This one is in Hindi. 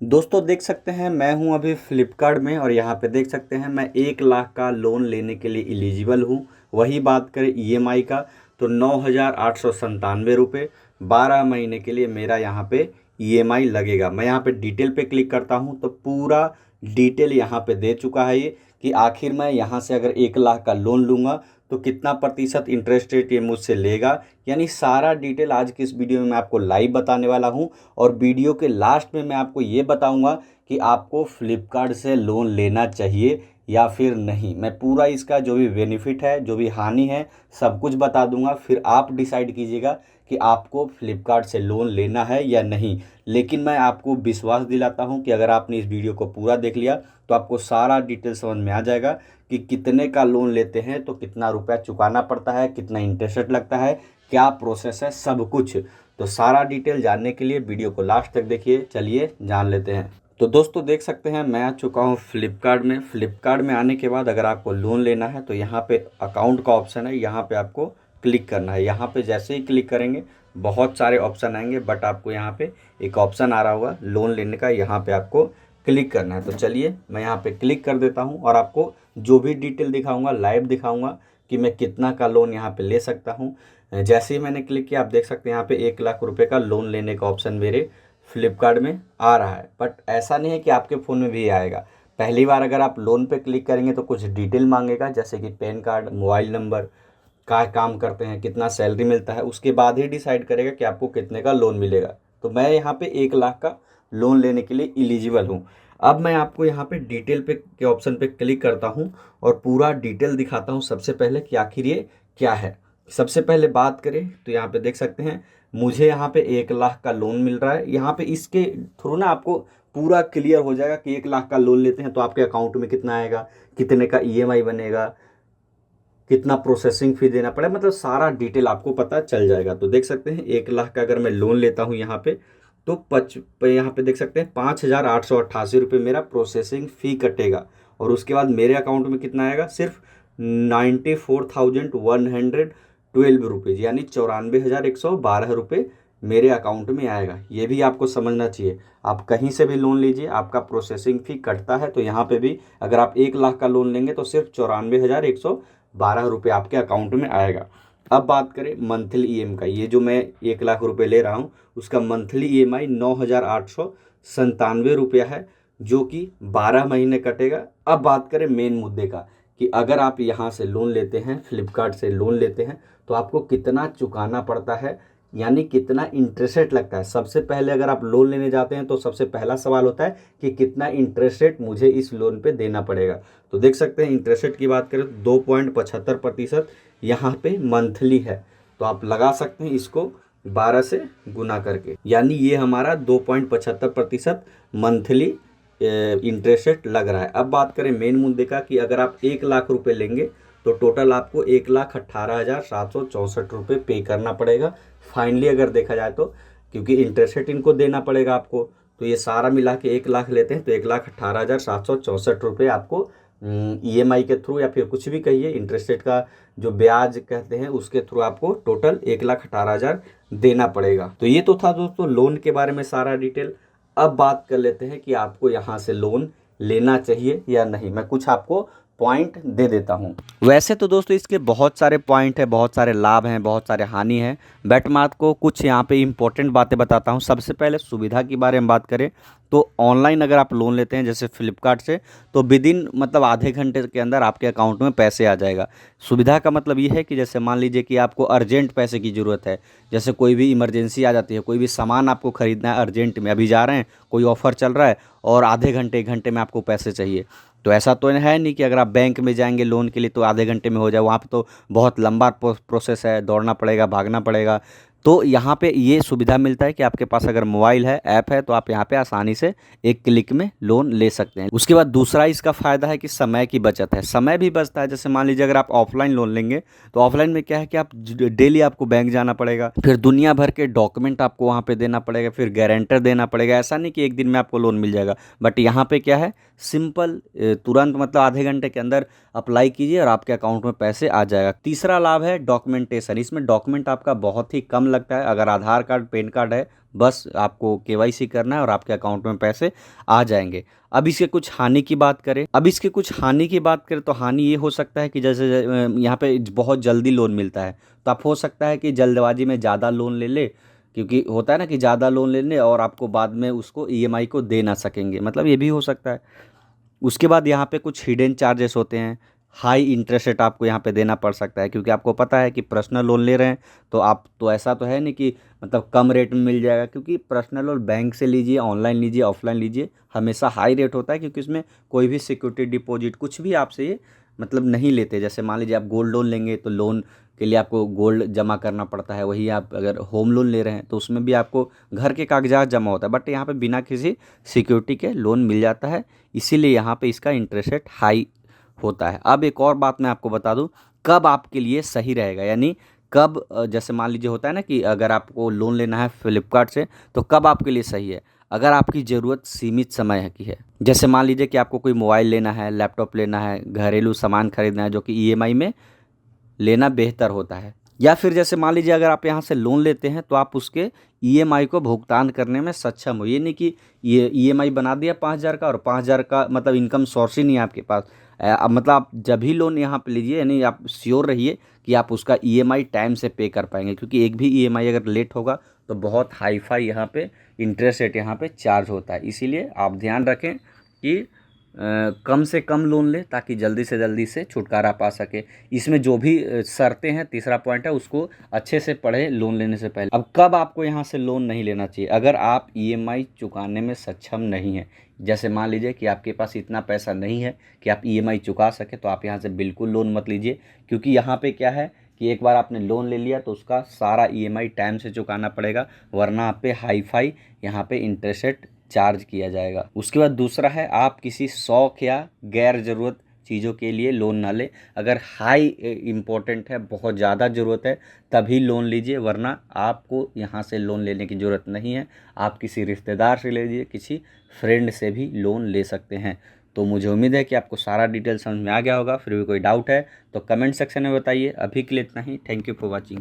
दोस्तों देख सकते हैं मैं हूं अभी फ्लिपकार्ट में और यहाँ पे देख सकते हैं मैं 1 लाख का लोन लेने के लिए एलिजिबल हूँ। वही बात करें ईएमआई का तो 9,897 रुपये 12 महीने के लिए मेरा यहाँ पे ईएमआई लगेगा। मैं यहाँ पे डिटेल पे क्लिक करता हूँ तो पूरा डिटेल यहाँ पे दे चुका है ये कि आखिर मैं यहाँ से अगर 1 लाख का लोन लूँगा तो कितना प्रतिशत इंटरेस्ट रेट ये मुझसे लेगा, यानी सारा डिटेल आज की इस वीडियो में मैं आपको लाइव बताने वाला हूँ। और वीडियो के लास्ट में मैं आपको ये बताऊंगा कि आपको फ्लिपकार्ट से लोन लेना चाहिए या फिर नहीं। मैं पूरा इसका जो भी बेनिफिट है जो भी हानि है सब कुछ बता दूंगा, फिर आप डिसाइड कीजिएगा कि आपको फ्लिपकार्ट से लोन लेना है या नहीं। लेकिन मैं आपको विश्वास दिलाता हूं कि अगर आपने इस वीडियो को पूरा देख लिया तो आपको सारा डिटेल समझ में आ जाएगा कि कितने का लोन लेते हैं तो कितना रुपया चुकाना पड़ता है, कितना इंटरेस्ट लगता है, क्या प्रोसेस है, सब कुछ। तो सारा डिटेल जानने के लिए वीडियो को लास्ट तक देखिए। चलिए जान लेते हैं। तो दोस्तों देख सकते हैं मैं आ चुका हूँ फ्लिपकार्ट में। फ्लिपकार्ट में आने के बाद अगर आपको लोन लेना है तो यहाँ पे अकाउंट का ऑप्शन है, यहाँ पे आपको क्लिक करना है। यहाँ पे जैसे ही क्लिक करेंगे बहुत सारे ऑप्शन आएंगे, बट आपको यहाँ पे एक ऑप्शन आ रहा होगा लोन लेने का, यहाँ पे आपको क्लिक करना है। तो चलिए मैं यहाँ पे क्लिक कर देता हूँ और आपको जो भी डिटेल दिखाऊंगा लाइव दिखाऊंगा कि मैं कितना का लोन यहाँ पे ले सकता हूँ। जैसे ही मैंने क्लिक किया आप देख सकते हैं यहाँ पे 1 लाख रुपए का लोन लेने का ऑप्शन मेरे फ्लिपकार्ट में आ रहा है। बट ऐसा नहीं है कि आपके फ़ोन में भी आएगा। पहली बार अगर आप लोन पे क्लिक करेंगे तो कुछ डिटेल मांगेगा, जैसे कि पैन कार्ड, मोबाइल नंबर, क्या काम करते हैं, कितना सैलरी मिलता है, उसके बाद ही डिसाइड करेगा कि आपको कितने का लोन मिलेगा। तो मैं यहाँ पे 1 लाख का लोन लेने के लिए एलिजिबल हूँ। अब मैं आपको यहाँ पे डिटेल पे के ऑप्शन पे क्लिक करता हूँ और पूरा डिटेल दिखाता हूँ सबसे पहले कि आखिर ये क्या है। सबसे पहले बात करें तो यहाँ पे देख सकते हैं मुझे यहाँ पे 1 लाख का लोन मिल रहा है। यहाँ पे इसके थ्रू ना आपको पूरा क्लियर हो जाएगा कि 1 लाख का लोन लेते हैं तो आपके अकाउंट में कितना आएगा, कितने का ईएमआई बनेगा, कितना प्रोसेसिंग फ़ी देना पड़ेगा, मतलब सारा डिटेल आपको पता चल जाएगा। तो देख सकते हैं 1 लाख का अगर मैं लोन लेता हूँ यहाँ पे तो यहाँ पे देख सकते हैं 5,888 रुपये मेरा प्रोसेसिंग फ़ी कटेगा। और उसके बाद मेरे अकाउंट में कितना आएगा, सिर्फ 94,112 रुपीज़, यानी 94,112 रुपये मेरे अकाउंट में आएगा। ये भी आपको समझना चाहिए। आप कहीं से भी लोन लीजिए आपका प्रोसेसिंग फ़ी कटता है, तो यहाँ पे भी अगर आप 1 लाख का लोन लेंगे तो सिर्फ 94,112 रुपये आपके अकाउंट में आएगा। अब बात करें मंथली ईएम का, ये जो मैं 1 लाख रुपए ले रहा हूँ उसका मंथली ईएमआई 9,897 रुपया है, जो कि 12 महीने कटेगा। अब बात करें मेन मुद्दे का कि अगर आप यहाँ से लोन लेते हैं, फ्लिपकार्ट से लोन लेते हैं तो आपको कितना चुकाना पड़ता है, यानी कितना इंटरेस्ट रेट लगता है। सबसे पहले अगर आप लोन लेने जाते हैं तो सबसे पहला सवाल होता है कि कितना इंटरेस्ट रेट मुझे इस लोन पे देना पड़ेगा। तो देख सकते हैं इंटरेस्ट रेट की बात करें तो 2.75% यहाँ पे मंथली है। तो आप लगा सकते हैं इसको 12 से गुना करके, यानी ये हमारा 2.75% मंथली इंटरेस्ट रेट लग रहा है। अब बात करें मेन मुद्दे का कि अगर आप 1 लाख रुपए लेंगे तो टोटल आपको 1,18,764 रुपये पे करना पड़ेगा फाइनली, अगर देखा जाए तो, क्योंकि इंटरेस्ट रेट इनको देना पड़ेगा आपको। तो ये सारा मिला के 1 लाख लेते हैं तो 1,18,764 रुपये आपको ईएमआई के थ्रू या फिर कुछ भी कहिए, इंटरेस्ट रेट का जो ब्याज कहते हैं उसके थ्रू आपको टोटल 1,18,000 देना पड़ेगा। तो ये तो था दोस्तों लोन के बारे में सारा डिटेल। अब बात कर लेते हैं कि आपको यहाँ से लोन लेना चाहिए या नहीं। मैं कुछ आपको पॉइंट दे देता हूँ। वैसे तो दोस्तों इसके बहुत सारे पॉइंट हैं, बहुत सारे लाभ हैं, बहुत सारे हानि हैं, बट मैं आपको कुछ यहाँ पे इंपॉर्टेंट बातें बताता हूँ। सबसे पहले सुविधा के बारे में बात करें तो ऑनलाइन अगर आप लोन लेते हैं जैसे फ्लिपकार्ट से तो विदिन मतलब आधे घंटे के अंदर आपके अकाउंट में पैसे आ जाएगा। सुविधा का मतलब ये है कि जैसे मान लीजिए कि आपको अर्जेंट पैसे की ज़रूरत है, जैसे कोई भी इमरजेंसी आ जाती है, कोई भी सामान आपको खरीदना है अर्जेंट में, अभी जा रहे हैं, कोई ऑफ़र चल रहा है और आधे घंटे 1 घंटे में आपको पैसे चाहिए। तो ऐसा तो है नहीं कि अगर आप बैंक में जाएंगे लोन के लिए तो आधे घंटे में हो जाए, वहाँ पे तो बहुत लंबा प्रोसेस है, दौड़ना पड़ेगा, भागना पड़ेगा। तो यहाँ पे ये सुविधा मिलता है कि आपके पास अगर मोबाइल है, ऐप है, तो आप यहाँ पे आसानी से एक क्लिक में लोन ले सकते हैं। उसके बाद दूसरा इसका फ़ायदा है कि समय की बचत है, समय भी बचता है। जैसे मान लीजिए अगर आप ऑफलाइन लोन लेंगे तो ऑफलाइन में क्या है कि आप डेली आपको बैंक जाना पड़ेगा, फिर दुनिया भर के डॉक्यूमेंट आपको वहाँ पे देना पड़ेगा, फिर गारंटर देना पड़ेगा। ऐसा नहीं कि एक दिन में आपको लोन मिल जाएगा, बट यहाँ पे क्या है सिंपल, तुरंत मतलब आधे घंटे के अंदर अप्लाई कीजिए और आपके अकाउंट में पैसे आ जाएगा। तीसरा लाभ है डॉक्यूमेंटेशन। इसमें डॉक्यूमेंट आपका बहुत ही कम लगता है। अगर आधार कार्ड पैन कार्ड है, बस आपको केवाईसी करना है और आपके अकाउंट में पैसे आ जाएंगे। अब इसके कुछ हानि की बात करें, तो हानि ये हो सकता है कि जैसे यहाँ पे बहुत जल्दी लोन मिलता है, तो आप हो सकता है कि जल्दबाजी में ज़्यादा लोन ले ले, क्योंकि होता है ना कि ज़्यादा लोन ले लें और आपको बाद में उसको ईएमआई को दे ना सकेंगे, मतलब ये भी हो सकता है। उसके बाद यहाँ पे कुछ हिडन चार्जेस होते हैं, हाई इंटरेस्ट रेट आपको यहाँ पे देना पड़ सकता है, क्योंकि आपको पता है कि पर्सनल लोन ले रहे हैं, तो आप तो ऐसा तो है नहीं कि मतलब कम रेट में मिल जाएगा, क्योंकि पर्सनल लोन बैंक से लीजिए, ऑनलाइन लीजिए, ऑफलाइन लीजिए, हमेशा हाई रेट होता है, क्योंकि इसमें कोई भी सिक्योरिटी डिपॉजिट कुछ भी आपसे ये मतलब नहीं लेते। जैसे मान लीजिए आप गोल्ड लोन लेंगे तो लोन के लिए आपको गोल्ड जमा करना पड़ता है, वही आप अगर होम लोन ले रहे हैं तो उसमें भी आपको घर के कागजात जमा होता है, बट यहाँ पे बिना किसी सिक्योरिटी के लोन मिल जाता है, इसीलिए यहाँ पे इसका इंटरेस्ट रेट हाई होता है। अब एक और बात मैं आपको बता दूं, कब आपके लिए सही रहेगा, यानी कब जैसे मान लीजिए होता है ना कि अगर आपको लोन लेना है फ्लिपकार्ट से, तो कब आपके लिए सही है। अगर आपकी ज़रूरत सीमित समय की है, जैसे मान लीजिए कि आपको कोई मोबाइल लेना है, लैपटॉप लेना है, घरेलू सामान खरीदना है, जो कि ईएमआई में लेना बेहतर होता है। या फिर जैसे मान लीजिए अगर आप यहाँ से लोन लेते हैं तो आप उसके ईएमआई को भुगतान करने में सक्षम हो, ये नहीं कि ये ईएमआई बना दिया 5,000 का और 5,000 का मतलब इनकम सोर्स ही नहीं है आपके पास। अब मतलब आप जब भी लोन यहाँ पे लीजिए, यानी आप श्योर रहिए कि आप उसका ईएमआई टाइम से पे कर पाएंगे, क्योंकि एक भी ईएमआई अगर लेट होगा तो बहुत हाई फाई यहाँ पे इंटरेस्ट रेट यहाँ पे चार्ज होता है। इसीलिए आप ध्यान रखें कि कम से कम लोन ले, ताकि जल्दी से जल्दी से छुटकारा पा सके। इसमें जो भी शर्तें हैं, तीसरा पॉइंट है, उसको अच्छे से पढ़े लोन लेने से पहले। अब कब आपको यहाँ से लोन नहीं लेना चाहिए, अगर आप ईएमआई चुकाने में सक्षम नहीं हैं, जैसे मान लीजिए कि आपके पास इतना पैसा नहीं है कि आप ईएमआई चुका सके, तो आप यहाँ से बिल्कुल लोन मत लीजिए। क्योंकि यहाँ पे क्या है कि एक बार आपने लोन ले लिया तो उसका सारा ईएमआई टाइम से चुकाना पड़ेगा, वरना आप पे हाई फाई यहाँ पे इंटरेस्ट रेट चार्ज किया जाएगा। उसके बाद दूसरा है, आप किसी शौक या गैर ज़रूरत चीज़ों के लिए लोन ना लें। अगर हाई इम्पोर्टेंट है, बहुत ज़्यादा ज़रूरत है, तभी लोन लीजिए, वरना आपको यहाँ से लोन लेने की ज़रूरत नहीं है। आप किसी रिश्तेदार से ले लीजिए, किसी फ्रेंड से भी लोन ले सकते हैं। तो मुझे उम्मीद है कि आपको सारा डिटेल समझ में आ गया होगा। फिर भी कोई डाउट है तो कमेंट सेक्शन में बताइए। अभी के लिए इतना ही। Thank you for watching.